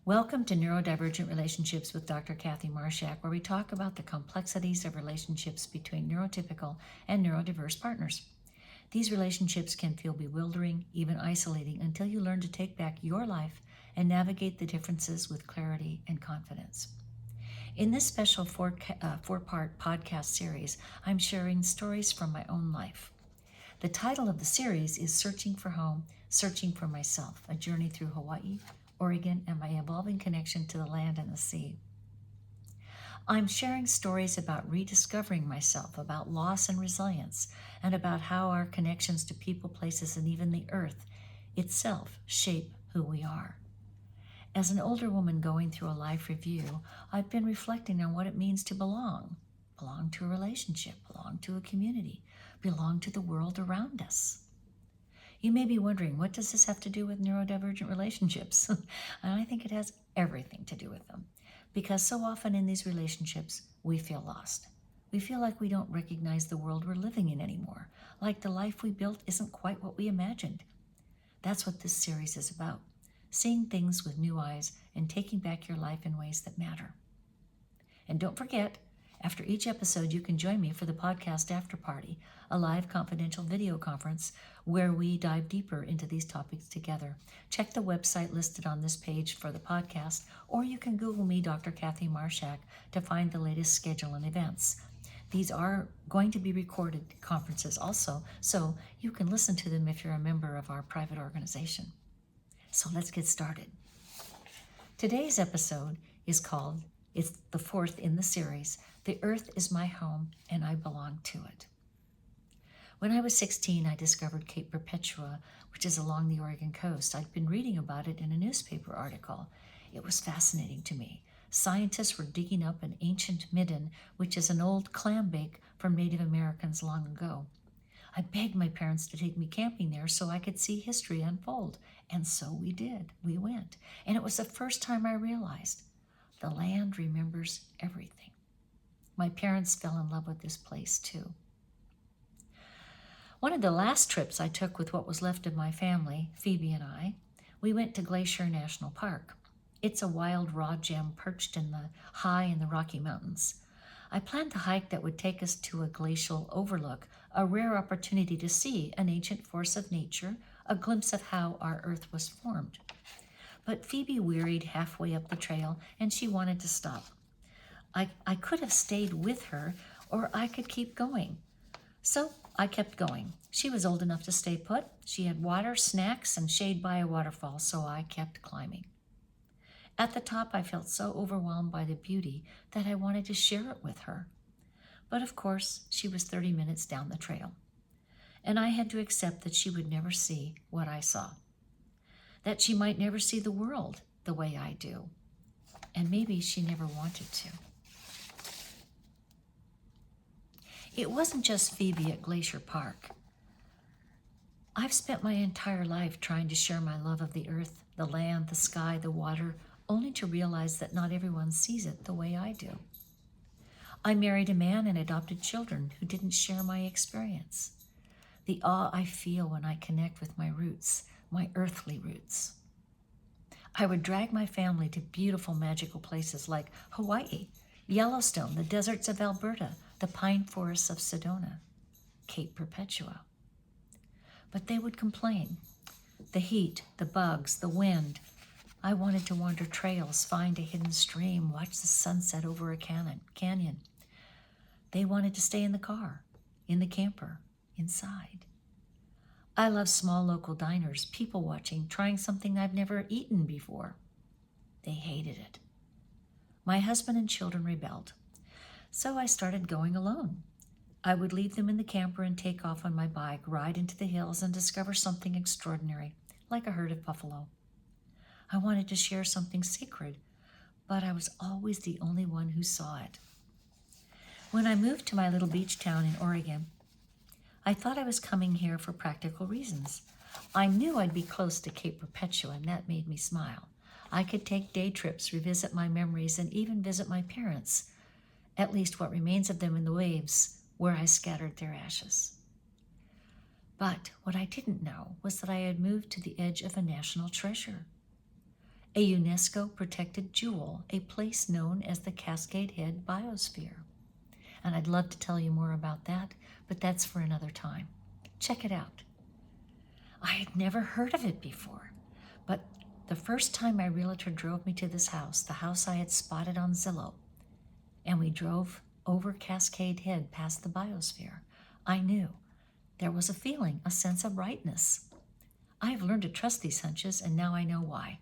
Welcome to Neurodivergent Relationships with Dr. Kathy Marshak, where we talk about the complexities of relationships between neurotypical and neurodiverse partners. These relationships can feel bewildering, even isolating, until you learn to take back your life and navigate the differences with clarity and confidence. In this special four-part podcast series, I'm sharing stories from my own life. The title of the series is Searching for Home, Searching for Myself, a journey through Hawaii, Oregon, and my evolving connection to the land and the sea. I'm sharing stories about rediscovering myself, about loss and resilience, and about how our connections to people, places, and even the earth itself shape who we are. As an older woman going through a life review, I've been reflecting on what it means to belong to a relationship, belong to a community, belong to the world around us. You may be wondering, what does this have to do with neurodivergent relationships? And I think it has everything to do with them. Because so often in these relationships, we feel lost. We feel like we don't recognize the world we're living in anymore, like the life we built isn't quite what we imagined. That's what this series is about, seeing things with new eyes and taking back your life in ways that matter. And don't forget, after each episode, you can join me for the podcast After Party, a live confidential video conference where we dive deeper into these topics together. Check the website listed on this page for the podcast, or you can Google me, Dr. Kathy Marshak, to find the latest schedule and events. These are going to be recorded conferences also, so you can listen to them if you're a member of our private organization. So let's get started. Today's episode is called, it's the fourth in the series, The Earth is My Home and I Belong to It. When I was 16, I discovered Cape Perpetua, which is along the Oregon coast. I'd been reading about it in a newspaper article. It was fascinating to me. Scientists were digging up an ancient midden, which is an old clam bake from Native Americans long ago. I begged my parents to take me camping there so I could see history unfold. And so we did. We went. And it was the first time I realized the land remembers everything. My parents fell in love with this place too. One of the last trips I took with what was left of my family, Phoebe and I, we went to Glacier National Park. It's a wild raw gem perched high in the Rocky Mountains. I planned a hike that would take us to a glacial overlook, a rare opportunity to see an ancient force of nature, a glimpse of how our earth was formed. But Phoebe wearied halfway up the trail, and she wanted to stop. I could have stayed with her, or I could keep going. So I kept going. She was old enough to stay put. She had water, snacks, and shade by a waterfall, so I kept climbing. At the top, I felt so overwhelmed by the beauty that I wanted to share it with her. But of course, she was 30 minutes down the trail, and I had to accept that she would never see what I saw, that she might never see the world the way I do, and maybe she never wanted to. It wasn't just Phoebe at Glacier Park. I've spent my entire life trying to share my love of the earth, the land, the sky, the water, only to realize that not everyone sees it the way I do. I married a man and adopted children who didn't share my experience. The awe I feel when I connect with my roots, my earthly roots. I would drag my family to beautiful, magical places like Hawaii, Yellowstone, the deserts of Alberta, the pine forests of Sedona, Cape Perpetua. But they would complain. The heat, the bugs, the wind. I wanted to wander trails, find a hidden stream, watch the sunset over a canyon. They wanted to stay in the car, in the camper, inside. I love small local diners, people watching, trying something I've never eaten before. They hated it. My husband and children rebelled. So I started going alone. I would leave them in the camper and take off on my bike, ride into the hills, and discover something extraordinary, like a herd of buffalo. I wanted to share something sacred, but I was always the only one who saw it. When I moved to my little beach town in Oregon, I thought I was coming here for practical reasons. I knew I'd be close to Cape Perpetua, and that made me smile. I could take day trips, revisit my memories, and even visit my parents, at least what remains of them in the waves where I scattered their ashes. But what I didn't know was that I had moved to the edge of a national treasure. a UNESCO-protected jewel, a place known as the Cascade Head Biosphere. And I'd love to tell you more about that, but that's for another time. Check it out. I had never heard of it before, but the first time my realtor drove me to this house, the house I had spotted on Zillow, and we drove over Cascade Head past the biosphere, I knew there was a feeling, a sense of rightness. I have learned to trust these hunches, and now I know why.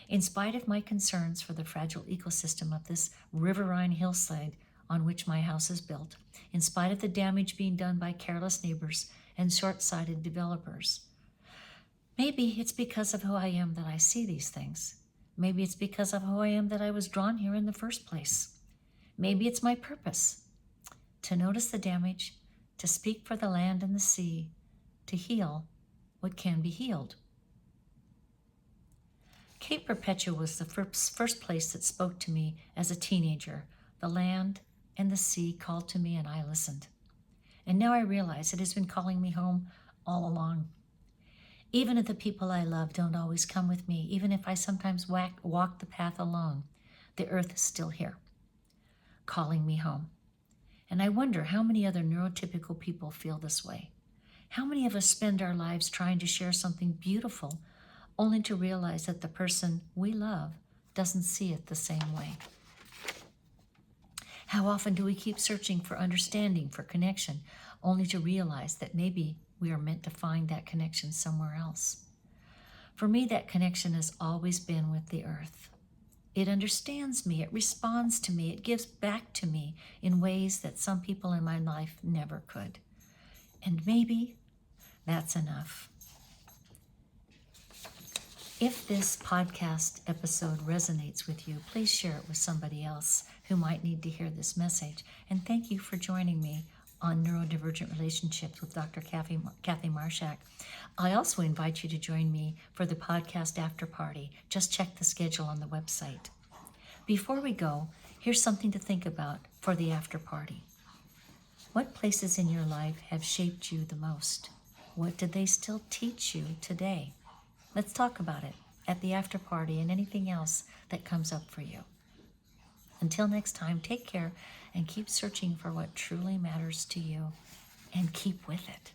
In spite of my concerns for the fragile ecosystem of this riverine hillside on which my house is built, in spite of the damage being done by careless neighbors and short-sighted developers, maybe it's because of who I am that I see these things. Maybe it's because of who I am that I was drawn here in the first place. Maybe it's my purpose to notice the damage, to speak for the land and the sea, to heal what can be healed. Cape Perpetua was the first place that spoke to me as a teenager. The land and the sea called to me and I listened. And now I realize it has been calling me home all along. Even if the people I love don't always come with me, even if I sometimes walk the path alone, the earth is still here, calling me home. And I wonder how many other neurotypical people feel this way. How many of us spend our lives trying to share something beautiful, only to realize that the person we love doesn't see it the same way? How often do we keep searching for understanding, for connection, only to realize that maybe we are meant to find that connection somewhere else? For me, that connection has always been with the earth. It understands me, it responds to me, it gives back to me in ways that some people in my life never could. And maybe that's enough. If this podcast episode resonates with you, please share it with somebody else who might need to hear this message. And thank you for joining me on Neurodivergent Relationships with Dr. Kathy Marshak. I also invite you to join me for the podcast after party. Just check the schedule on the website. Before we go, here's something to think about for the after party. What places in your life have shaped you the most? What did they still teach you today? Let's talk about it at the after party and anything else that comes up for you. Until next time, take care and keep searching for what truly matters to you, and keep with it.